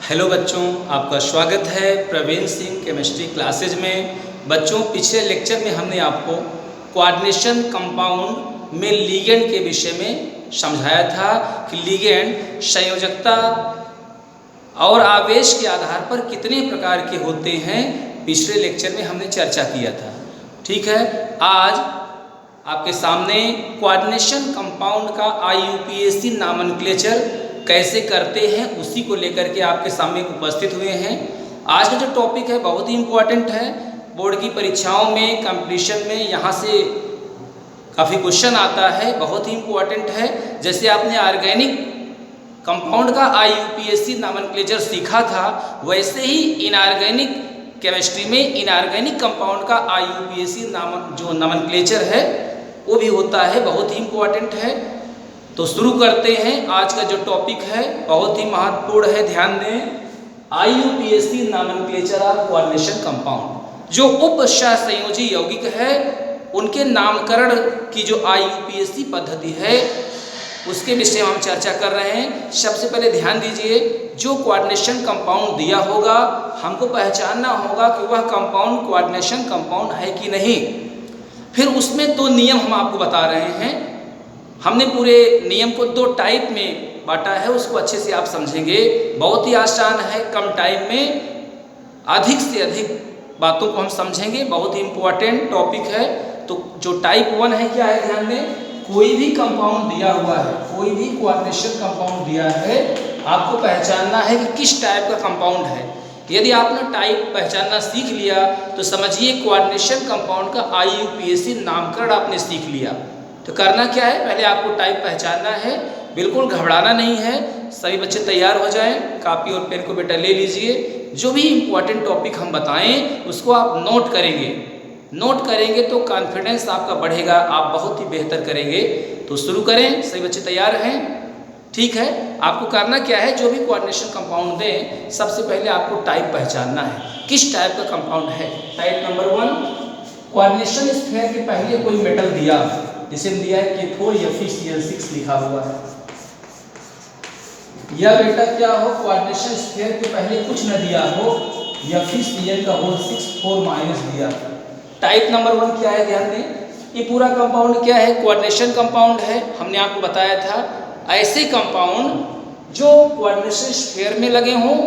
Hello बच्चों, आपका स्वागत है प्रवीण सिंह केमिस्ट्री क्लासेज में। बच्चों, पिछले लेक्चर में हमने आपको कोऑर्डिनेशन कंपाउंड में लिगेंड के विषय में समझाया था कि लिगेंड संयोजकता और आवेश के आधार पर कितने प्रकार के होते हैं। पिछले लेक्चर में हमने चर्चा किया था। ठीक है, आज आपके सामने कोऑर्डिनेशन कंपाउंड का IUPAC नामनक्लेचर कैसे करते हैं उसी को लेकर के आपके सामने उपस्थित हुए हैं। आज का जो टॉपिक है बहुत ही इम्पोर्टेंट है। बोर्ड की परीक्षाओं में, कंपटीशन में यहाँ से काफ़ी क्वेश्चन आता है, बहुत ही इम्पोर्टेंट है। जैसे आपने ऑर्गेनिक कंपाउंड का IUPAC नामनक्लेचर सीखा था, वैसे ही इनऑर्गेनिक केमिस्ट्री में इनऑर्गेनिक कंपाउंड का IUPAC नामनक्लेचर है वो भी होता है, बहुत ही इम्पोर्टेंट है। तो शुरू करते हैं। आज का जो टॉपिक है बहुत ही महत्वपूर्ण है, ध्यान दें। IUPAC नामनक्लेचर ऑफ कोऑर्डिनेशन कंपाउंड, जो उपसहसंयोजी यौगिक है उनके नामकरण की जो IUPAC पद्धति है उसके विषय में हम चर्चा कर रहे हैं। सबसे पहले ध्यान दीजिए, जो कोऑर्डिनेशन कंपाउंड दिया होगा हमको पहचानना होगा कि वह कंपाउंड कोऑर्डिनेशन कंपाउंड है कि नहीं। फिर उसमें दो नियम हम आपको बता रहे हैं। हमने पूरे नियम को दो टाइप में बांटा है, उसको अच्छे से आप समझेंगे। बहुत ही आसान है, कम टाइम में अधिक से अधिक बातों को हम समझेंगे। बहुत ही इम्पोर्टेंट टॉपिक है। तो जो टाइप 1 है क्या है, ध्यान दें। कोई भी कंपाउंड दिया हुआ है, कोई भी कोऑर्डिनेशन कंपाउंड दिया है, आपको पहचानना है कि किस टाइप का कंपाउंड है। यदि आपने टाइप पहचानना सीख लिया तो समझिए कोऑर्डिनेशन कंपाउंड का IUPAC नामकरण आपने सीख लिया। तो करना क्या है, पहले आपको टाइप पहचानना है, बिल्कुल घबराना नहीं है। सभी बच्चे तैयार हो जाएं, कापी और पेन को बेटा ले लीजिए। जो भी इम्पोर्टेंट टॉपिक हम बताएं उसको आप नोट करेंगे। नोट करेंगे तो कॉन्फिडेंस आपका बढ़ेगा, आप बहुत ही बेहतर करेंगे। तो शुरू करें, सभी बच्चे तैयार हैं? ठीक है, आपको करना क्या है, जो भी कोऑर्डिनेशन कंपाउंड दें सबसे पहले आपको टाइप पहचानना है, किस टाइप का कंपाउंड है। टाइप नंबर 1, कोऑर्डिनेशन स्फीयर के पहले कोई मेटल दिया, जिसे दिया है K4 FeCl6 लिखा हुआ है। या बेटा क्या हो, कोऑर्डिनेशन स्फीयर के पहले कुछ न दिया हो, FeCl6 4- दिया। टाइप नंबर 1 क्या है, ध्यान दें। ये पूरा कंपाउंड क्या है, कोऑर्डिनेशन कंपाउंड है। हमने आपको बताया था ऐसे कंपाउंड जो कोऑर्डिनेशन स्फीयर में लगे हों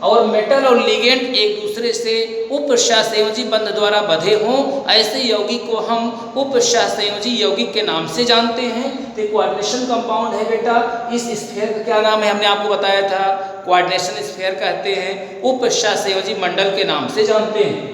और मेटल और लिगेंड एक दूसरे से उपसहसंयोजी बंध द्वारा बंधे हों, ऐसे यौगिक को हम उपसहसंयोजी यौगिक के नाम से जानते हैं। तो कोऑर्डिनेशन कंपाउंड है बेटा। इस स्फीयर का क्या नाम है, हमने आपको बताया था, कोऑर्डिनेशन स्फीयर कहते हैं, उपसहसंयोजी मंडल के नाम से जानते हैं।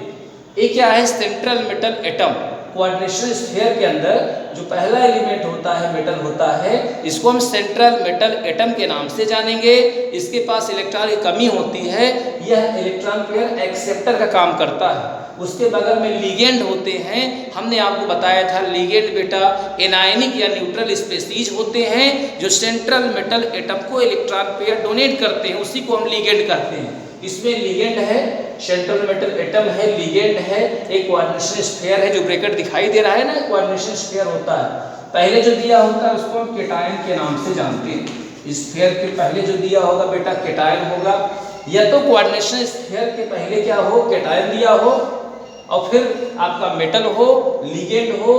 ये क्या है, central metal atom. Coordination sphere के अंदर जो पहला एलिमेंट होता है, मेटल होता है, इसको हम सेंट्रल मेटल एटम के नाम से जानेंगे। इसके पास इलेक्ट्रॉन की कमी होती है, यह इलेक्ट्रॉन पेयर एक्सेप्टर का काम करता है। उसके बगल में लिगेंड होते हैं। हमने आपको बताया था लिगेंड बेटा एनायनिक या न्यूट्रल स्पेसीज होते हैं जो सेंट्रल मेटल एटम को इलेक्ट्रॉन पेयर डोनेट करते हैं, उसी को हम लिगेंड कहते हैं। इसमें लिगेंड है, सेंट्रल मेटल एटम है, लिगेंड है, एक कोऑर्डिनेशन स्फीयर है। जो ब्रैकेट दिखाई दे रहा है ना, कोऑर्डिनेशन स्फीयर होता है। पहले जो दिया होता है उसको हम केटायन के नाम से जानते हैं। स्फीयर के पहले जो दिया होगा बेटा केटायन होगा। या तो कोऑर्डिनेशन स्फीयर के पहले क्या हो, केटायन दिया हो, और फिर आपका मेटल हो, लिगेंड हो,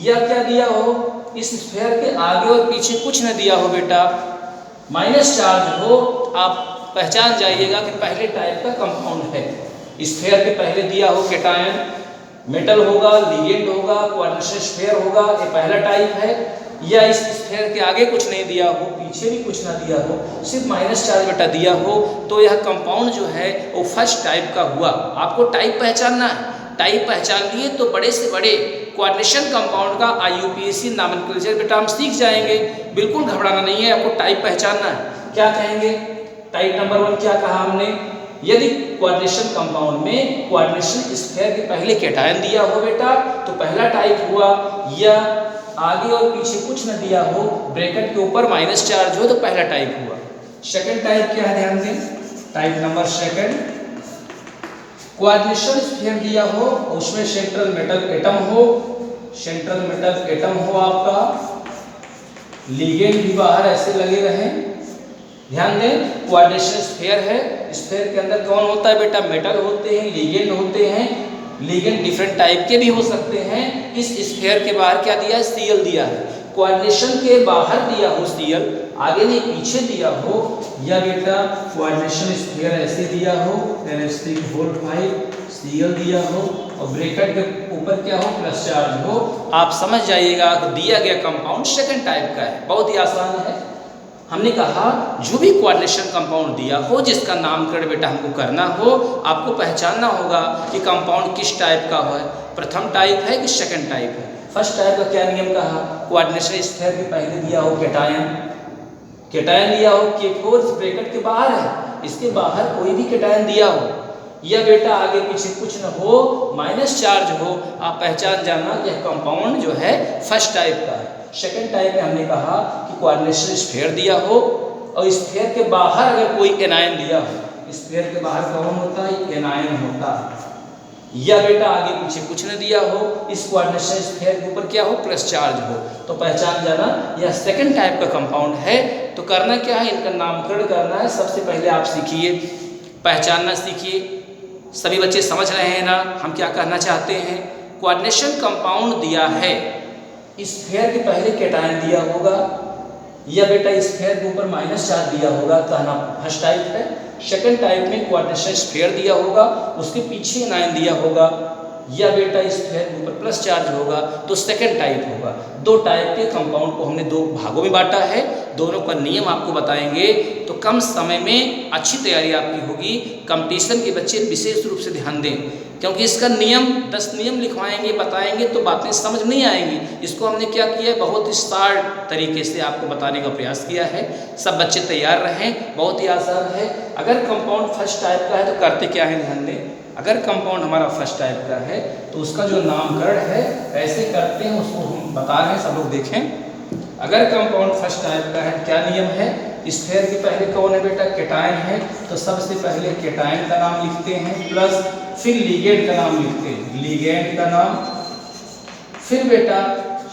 या क्या दिया हो, इस स्फीयर के आगे और पीछे कुछ न दिया हो बेटा, माइनस चार्ज हो। आप पहचान जाइएगा कि पहले टाइप का कंपाउंड है। स्फीयर के पहले दिया हो केटायन, मेटल होगा, लिगेंड होगा, कोऑर्डिनेशन स्फीयर होगा, ये पहला टाइप है। या इस स्फीयर के आगे कुछ नहीं दिया हो, पीछे भी कुछ ना दिया हो, सिर्फ माइनस चार्ज बेटा दिया हो, तो यह कंपाउंड जो है वो फर्स्ट टाइप का हुआ। आपको टाइप पहचानना है। टाइप पहचान लिए तो बड़े से बड़े कोऑर्डिनेशन कंपाउंड का IUPAC नामनक्लेचर बेटा हम सीख जाएंगे। बिल्कुल घबराना नहीं है, आपको टाइप पहचानना है। क्या कहेंगे, टाइप नंबर 1 क्या कहा हमने, यदि कोऑर्डिनेशन कंपाउंड में कोऑर्डिनेशन स्फीयर के पहले केटायन दिया हो बेटा तो पहला टाइप हुआ, या आगे और पीछे कुछ न दिया हो, ब्रैकेट के ऊपर माइनस चार्ज हो, तो पहला टाइप हुआ। सेकंड टाइप क्या है, ध्यान दें। टाइप नंबर 2, कोऑर्डिनेशन स्फीयर दिया हो, उसमें सेंट्रल मेटल एटम हो, सेंट्रल मेटल एटम हो आपका, लिगेंड भी बाहर ऐसे लगे रहें, ध्यान दें, कोऑर्डिनेशन स्फीयर है, स्फीयर के अंदर कौन होता है बेटा, मेटल होते हैं, लिगेंड होते हैं, लिगेंड डिफरेंट टाइप के भी हो सकते हैं। इस स्फीयर के बाहर क्या दिया है, सीएल दिया है। कोऑर्डिनेशन के बाहर दिया हो सीएल, आगे नहीं पीछे दिया हो, या बेटा कोऑर्डिनेशन स्फीयर ऐसे दिया हो, इलास्टिक होल्ड पाइप सीएल दिया हो और ब्रैकेट के ऊपर क्या हो, प्लस चार्ज हो, आप समझ जाइएगा कि दिया गया कंपाउंड सेकंड टाइप का है। बहुत ही आसान है। हमने कहा जो भी कोऑर्डिनेशन कंपाउंड दिया हो, जिसका नामकरण बेटा हमको करना हो, आपको पहचानना होगा कि कंपाउंड किस टाइप का है, प्रथम टाइप है कि सेकंड टाइप है। फर्स्ट टाइप का क्या नियम कहा, कोऑर्डिनेशन स्फीयर के पहले दिया हो कैटायन, कैटायन दिया हो, K4 ब्रैकेट के बाहर है, इसके बाहर कोई भी कैटायन दिया हो, या बेटा आगे पीछे कुछ न हो, माइनस चार्ज हो, आप पहचान जाना कि कंपाउंड जो है फर्स्ट टाइप का है। सेकंड टाइप में हमने कहा कि कोऑर्डिनेशन स्फीयर दिया हो और स्फीयर के बाहर अगर कोई एनायन दिया हो, स्फीयर के बाहर कौन होता है, एनायन होता है, या बेटा आगे पीछे कुछ न दिया हो, इस कोऑर्डिनेशन स्फीयर के ऊपर क्या हो, प्लस चार्ज हो, तो पहचान जाना यह सेकंड टाइप का कंपाउंड है। तो करना क्या है, इनका नामकरण करना है। सबसे पहले आप सीखिए, पहचानना सीखिए। सभी बच्चे समझ रहे हैं ना हम क्या कहना चाहते हैं। कोऑर्डिनेशन कंपाउंड दिया है, स्फीयर के पहले कैटायन दिया होगा, या बेटा स्फीयर के ऊपर माइनस चार्ज दिया होगा, कहना फर्स्ट टाइप है। सेकंड टाइप में कोऑर्डिनेशन स्फीयर दिया होगा, उसके पीछे एनायन दिया होगा, या बेटा स्फीयर के ऊपर प्लस चार्ज होगा, तो सेकंड टाइप होगा। दो टाइप के कंपाउंड को हमने दो भागों में बांटा है, दोनों का नियम आपको बताएंगे, तो कम समय में अच्छी तैयारी आपकी होगी। कंपटीशन के बच्चे विशेष रूप से ध्यान दें, क्योंकि इसका नियम 10 नियम लिखवाएंगे, बताएंगे तो बातें समझ नहीं आएंगी। इसको हमने क्या किया है, बहुत स्मार्ट तरीके से आपको बताने का प्रयास किया है। सब बच्चे तैयार रहें, बहुत ही आसान है। अगर कंपाउंड फर्स्ट टाइप का है तो करते क्या है, ध्यान दें। अगर कंपाउंड हमारा फर्स्ट टाइप का है तो उसका जो नामकरण है कैसे करते हैं उसको हम बता रहे हैं, सब लोग देखें। अगर कंपाउंड फर्स्ट टाइप का है, क्या नियम है, स्फीयर के पहले कौन है बेटा, कैटायन है, तो सबसे पहले कैटायन का नाम लिखते हैं, प्लस फिर लिगेंड का नाम लिखते हैं, लिगेंड का नाम, फिर बेटा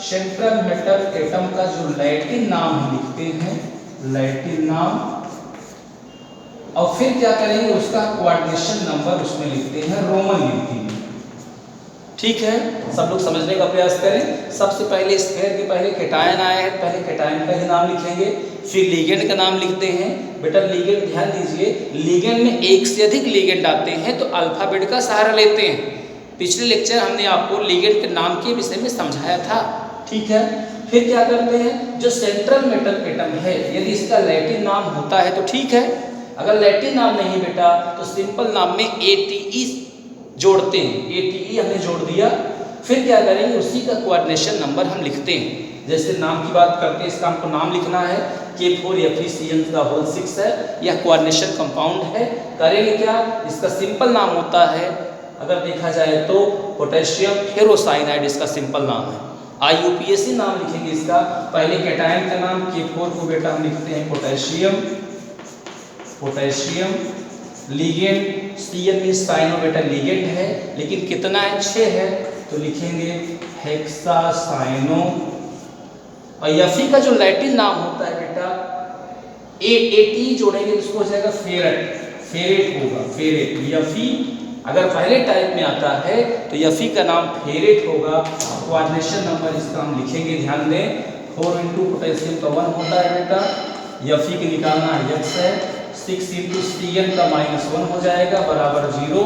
सेंट्रल मेटल एटम का जो लैटिन नाम हम लिखते हैं, लैटिन नाम, और फिर क्या करेंगे, उसका कोऑर्डिनेशन नंबर उसमें लिखते हैं, रोमन लिखते हैं। ठीक है, सब लोग समझने का प्रयास करें। सबसे पहले स्फीयर के पहले कैटायन आया है, पहले कैटायन का ही नाम लिखेंगे, फिर लिगेंड का नाम लिखते हैं। बेटा लिगेंड ध्यान दीजिए, लिगेंड में एक से अधिक लिगेंड आते हैं तो अल्फाबेट का सहारा लेते हैं। पिछले लेक्चर हमने आपको लिगेंड के नाम के विषय में समझाया था। ठीक है, फिर क्या करते हैं, जो सेंट्रल मेटल एटम है, यदि इसका लैटिन नाम होता है तो ठीक है, अगर लैटिन नाम नहीं बेटा तो सिंपल नाम में ATE जोड़ते हैं, ATE हमने जोड़ दिया। फिर क्या करेंगे, उसी का कोऑर्डिनेशन नंबर हम लिखते हैं। जैसे नाम की बात करते हैं, इसका हमको नाम लिखना है, K4FeCN6 है, यह कोऑर्डिनेशन कंपाउंड है। करेंगे क्या, इसका सिंपल नाम होता है, अगर देखा जाए तो पोटेशियम फेरोसाइनाइड इसका सिंपल नाम है। IUPAC नाम लिखेंगे इसका। पहले कैटायन का नाम K4 को बेटा हम लिखते हैं पोटेशियम, पोटेशियम, लिगेंड CN में साइनो बेटा लिगेंड है, लेकिन कितना है, 6 है, तो लिखेंगे हेक्सासाइनो। और Fe का जो लैटिन नाम होता है बेटा AT जोड़ेंगे तो उसको हो जाएगा फेरेट, फेरेट होगा, फेरेट। Fe अगर पहले टाइप में आता है तो Fe का नाम फेरेट होगा। कोऑर्डिनेशन नंबर इसका हम लिखेंगे, ध्यान दें, 4 × पोटेशियम का 1 होता है बेटा, Fe के निकालना है X है, 6 × CN का -1 हो जाएगा बराबर 0,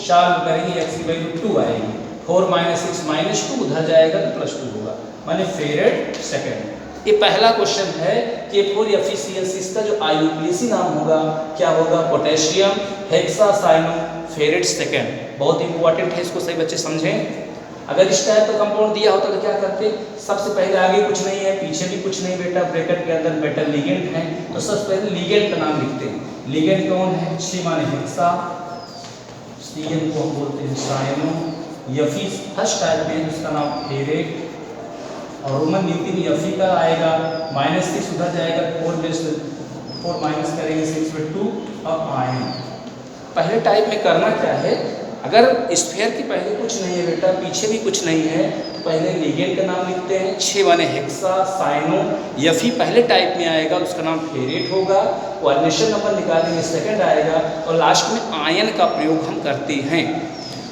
सॉल्व करेंगे X की वैल्यू 2 आएगी, 4 - 6 -2 उधर जाएगा तो +2 होगा, माने फेरेट सेकंड। ये पहला क्वेश्चन है K4FeCN6 का जो IUPAC नाम होगा क्या होगा, पोटेशियम हेक्सासाइनो फेरेट सेकंड। बहुत इंपॉर्टेंट है, इसको सही बच्चे समझें। अगर इस टाइप का कंपाउंड दिया होता तो क्या करते, सबसे पहले आगे कुछ नहीं है, पीछे भी कुछ नहीं बेटा, ब्रैकेट के अंदर मेटल लिगेंड है, तो सबसे पहले लिगेंड का नाम लिखते हैं। लिगेंड कौन है, C माने हेक्सा, CN को हम बोलते हैं साइनो, Fe फर्स्ट टाइप में उसका नाम फेरेट, और रोमन न्यूक्लियन Fe का आएगा -6 उधर जाएगा, 4 माइनस करेंगे 6 में 2, अब आयन। पहले टाइप में करना क्या है, अगर स्फीयर के पहले कुछ नहीं है बेटा, पीछे भी कुछ नहीं है, तो पहले लिगेंड का नाम लिखते हैं। 6 माने हेक्सा, साइनो, एफी पहले टाइप में आएगा, उसका नाम फेरेट होगा। कोऑर्डिनेशन नंबर निकालेंगे, सेकंड आएगा, और लास्ट में आयन का प्रयोग हम करते हैं।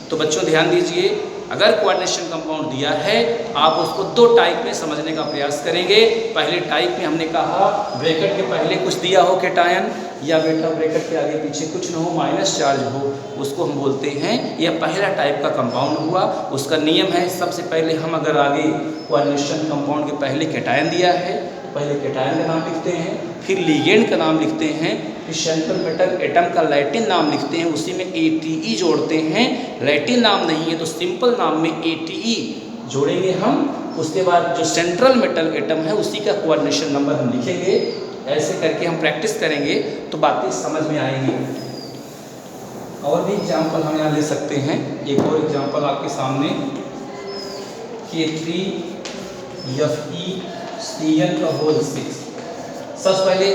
तो बच्चों ध्यान दीजिए, अगर कोऑर्डिनेशन कंपाउंड दिया है, आप उसको 2 टाइप में समझने का प्रयास करेंगे। पहले टाइप में हमने कहा ब्रैकेट के पहले कुछ दिया हो कैटायन, या बेटा ब्रैकेट के आगे पीछे कुछ न हो, माइनस चार्ज हो, उसको हम बोलते हैं यह पहला टाइप का कंपाउंड हुआ। उसका नियम है, सबसे पहले हम अगर आगे कोऑर्डिनेशन कंपाउंड के पहले कैटायन दिया है, पहले कैटायन का नाम लिखते हैं, फिर लिगेंड का नाम लिखते हैं, फिर सेंट्रल मेटल एटम का लैटिन नाम लिखते हैं, उसी में ATE जोड़ते हैं। लैटिन नाम नहीं है तो सिंपल नाम में ATE जोड़ेंगे हम। उसके बाद जो सेंट्रल मेटल एटम है उसी का कोऑर्डिनेशन नंबर हम लिखेंगे। ऐसे करके हम प्रैक्टिस करेंगे तो बातें समझ में आएंगी। और भी एग्जाम्पल हम यहाँ ले सकते हैं। एक और एग्जाम्पल आपके सामने, K3Fe का होल 6। सबसे पहले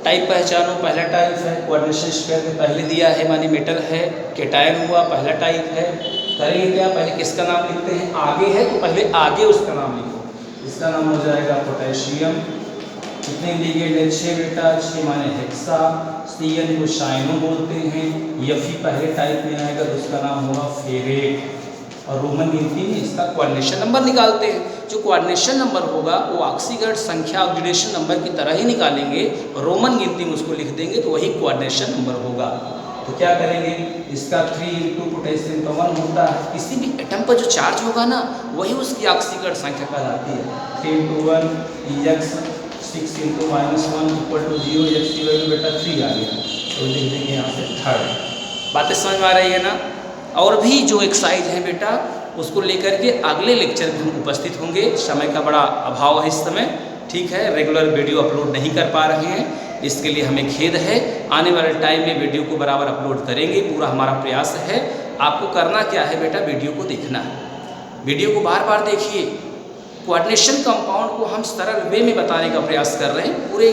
टाइप पहचानो, पहला टाइप है कोऑर्डिनेशन स्फीयर में पहले दिया है, मानी मेटल है, कैटायन हुआ, पहला टाइप है। करेंगे क्या, पहले किसका नाम लिखते हैं, आगे है तो पहले आगे उसका नाम लिखो। इसका नाम हो जाएगा पोटेशियम। कितने लिगेंड है, 6 बेटा, 6 माने हेक्सा, CN को साइनो बोलते हैं, Fe पहले टाइप में आएगा तो उसका नाम होगा फेरेट। और रोमन गिनती में इसका कोऑर्डिनेशन नंबर निकालते हैं। जो कोऑर्डिनेशन नंबर होगा वो ऑक्सीगढ़ संख्या ऑक्सीडेशन नंबर की तरह ही निकालेंगे, रोमन गिनती में उसको लिख देंगे तो वही कोऑर्डिनेशन नंबर होगा। तो क्या करेंगे, इसका 3 × पोटेशियम का 1 होता है। किसी भी एटम पर जो चार्ज होगा ना वही उसकी ऑक्सीगढ़ संख्या कहलाती है। 3 × 1 x 6 × -1 = 0, x की वैल्यू बेटा 3 आ गया, तो लिख देंगे यहाँ से 3rd। बातें समझ में आ रही है ना। और भी जो एक्सरसाइज है बेटा उसको लेकर के अगले लेक्चर में हम उपस्थित होंगे। समय का बड़ा अभाव है इस समय, ठीक है, रेगुलर वीडियो अपलोड नहीं कर पा रहे हैं, इसके लिए हमें खेद है। आने वाले टाइम में वीडियो को बराबर अपलोड करेंगे, पूरा हमारा प्रयास है। आपको करना क्या है बेटा, वीडियो को देखना है, वीडियो को बार बार देखिए। कोऑर्डिनेशन कंपाउंड को हम सरल वे में बताने का प्रयास कर रहे हैं। पूरे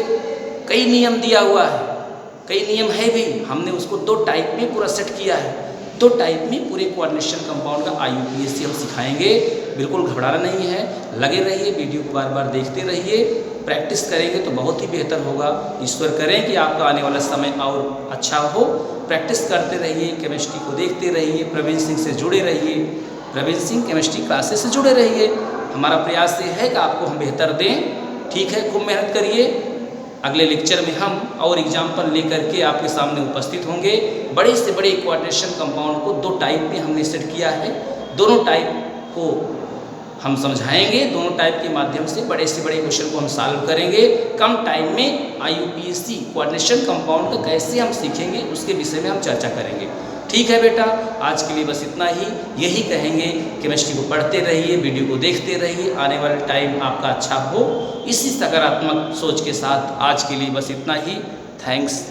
कई नियम दिया हुआ है, कई नियम है भी, हमने उसको 2 टाइप में पूरा सेट किया है। 2 टाइप में पूरे कोऑर्डिनेशन कंपाउंड का IUPAC हम सिखाएंगे। बिल्कुल घबराना नहीं है, लगे रहिए, वीडियो को बार बार देखते रहिए, प्रैक्टिस करेंगे तो बहुत ही बेहतर होगा। ईश्वर करें कि आपका आने वाला समय और अच्छा हो। प्रैक्टिस करते रहिए, केमिस्ट्री को देखते रहिए, प्रवीण सिंह से जुड़े रहिए, प्रवीण सिंह केमिस्ट्री क्लासेस से जुड़े रहिए। हमारा प्रयास ये है कि आपको हम बेहतर दें, ठीक है, खूब मेहनत करिए। अगले लेक्चर में हम और एग्जाम्पल लेकर के आपके सामने उपस्थित होंगे। बड़े से बड़े कोऑर्डिनेशन कंपाउंड को 2 टाइप में हमने सेट किया है, दोनों टाइप को हम समझाएंगे, दोनों टाइप के माध्यम से बड़े से बड़े क्वेश्चन को हम सॉल्व करेंगे। कम टाइम में IUPAC कोऑर्डिनेशन कंपाउंड का कैसे हम सीखेंगे उसके विषय में हम चर्चा करेंगे। ठीक है बेटा, आज के लिए बस इतना ही। यही कहेंगे, केमिस्ट्री को पढ़ते रहिए, वीडियो को देखते रहिए, आने वाला टाइम आपका अच्छा हो। इसी सकारात्मक सोच के साथ आज के लिए बस इतना ही। थैंक्स।